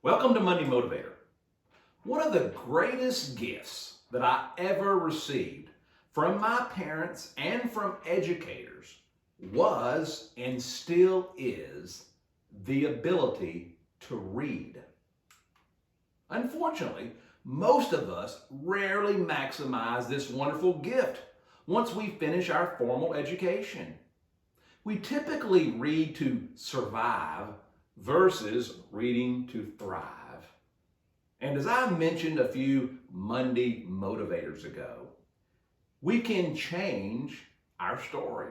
Welcome to Monday Motivator. One of the greatest gifts that I ever received from my parents and from educators was and still is the ability to read. Unfortunately, most of us rarely maximize this wonderful gift once we finish our formal education. We typically read to survive versus reading to thrive. And as I mentioned a few Monday motivators ago, we can change our story.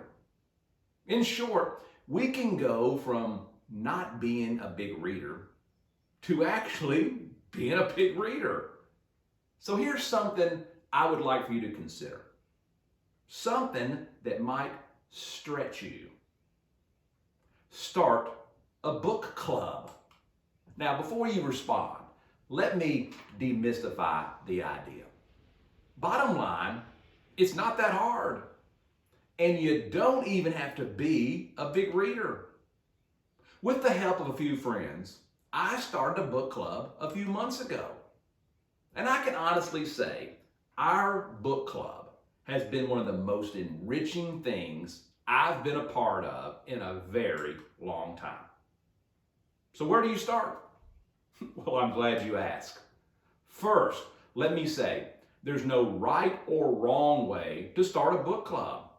In short, we can go from not being a big reader to actually being a big reader. So here's something I would like for you to consider. Something that might stretch you. Start a book club. Now, before you respond, let me demystify the idea. Bottom line, it's not that hard. And you don't even have to be a big reader. With the help of a few friends, I started a book club a few months ago. And I can honestly say our book club has been one of the most enriching things I've been a part of in a very long time. So where do you start? Well, I'm glad you asked. First, let me say, there's no right or wrong way to start a book club.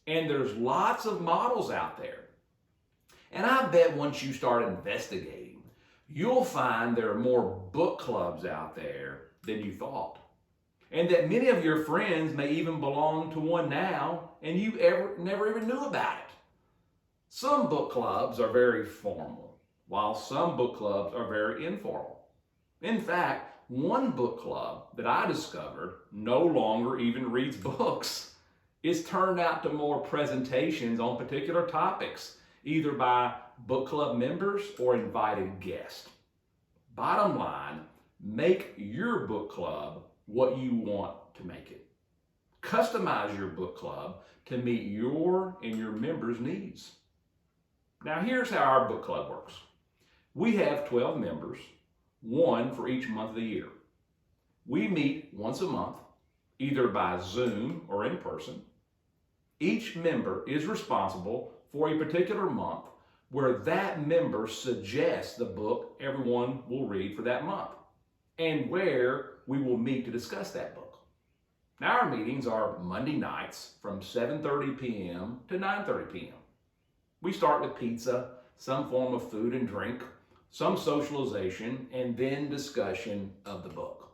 And there's lots of models out there. And I bet once you start investigating, you'll find there are more book clubs out there than you thought. And that many of your friends may even belong to one now, and you never even knew about it. Some book clubs are very formal, while some book clubs are very informal. In fact, one book club that I discovered no longer even reads books. It's turned out to more presentations on particular topics, either by book club members or invited guests. Bottom line, make your book club what you want to make it. Customize your book club to meet your and your members' needs. Now here's how our book club works. We have 12 members, one for each month of the year. We meet once a month, either by Zoom or in person. Each member is responsible for a particular month where that member suggests the book everyone will read for that month and where we will meet to discuss that book. Now our meetings are Monday nights from 7:30 p.m. to 9:30 p.m. We start with pizza, some form of food and drink, some socialization, and then discussion of the book.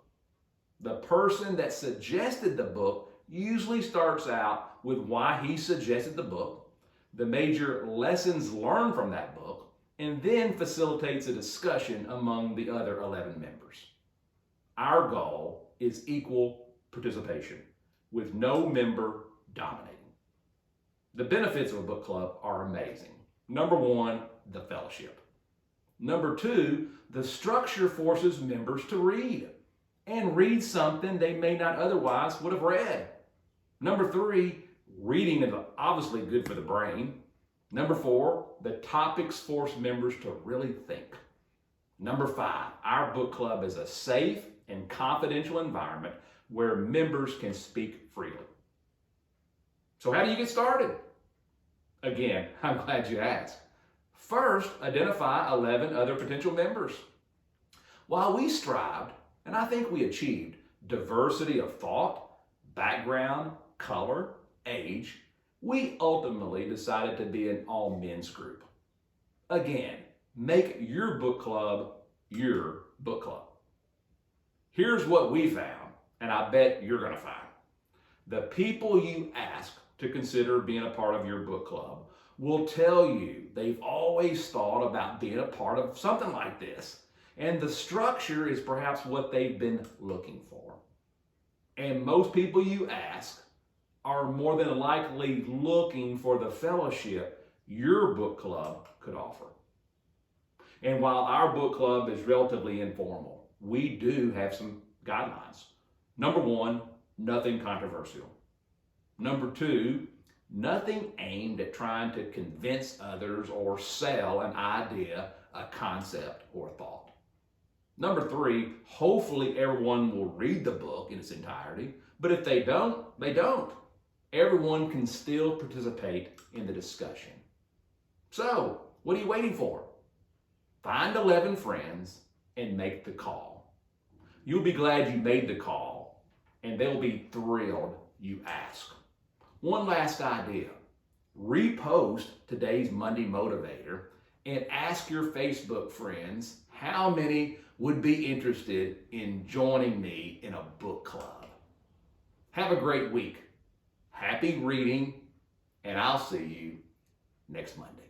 The person that suggested the book usually starts out with why he suggested the book, the major lessons learned from that book, and then facilitates a discussion among the other 11 members. Our goal is equal participation, with no member dominating. The benefits of a book club are amazing. Number one, the fellowship. Number two, the structure forces members to read and read something they may not otherwise would have read. Number three, reading is obviously good for the brain. Number four, the topics force members to really think. Number five, our book club is a safe and confidential environment where members can speak freely. So how do you get started? Again, I'm glad you asked. First, identify 11 other potential members. While we strived, and I think we achieved, diversity of thought, background, color, age, we ultimately decided to be an all men's group. Again, make your book club your book club. Here's what we found, and I bet you're going to find. The people you ask to consider being a part of your book club will tell you they've always thought about being a part of something like this. And the structure is perhaps what they've been looking for. And most people you ask are more than likely looking for the fellowship your book club could offer. And while our book club is relatively informal, we do have some guidelines. Number one, nothing controversial. Number two, nothing aimed at trying to convince others or sell an idea, a concept, or a thought. Number three, hopefully everyone will read the book in its entirety. But if they don't, they don't. Everyone can still participate in the discussion. So, what are you waiting for? Find 11 friends and make the call. You'll be glad you made the call, and they'll be thrilled you asked. One last idea. Repost today's Monday Motivator and ask your Facebook friends how many would be interested in joining me in a book club. Have a great week. Happy reading, and I'll see you next Monday.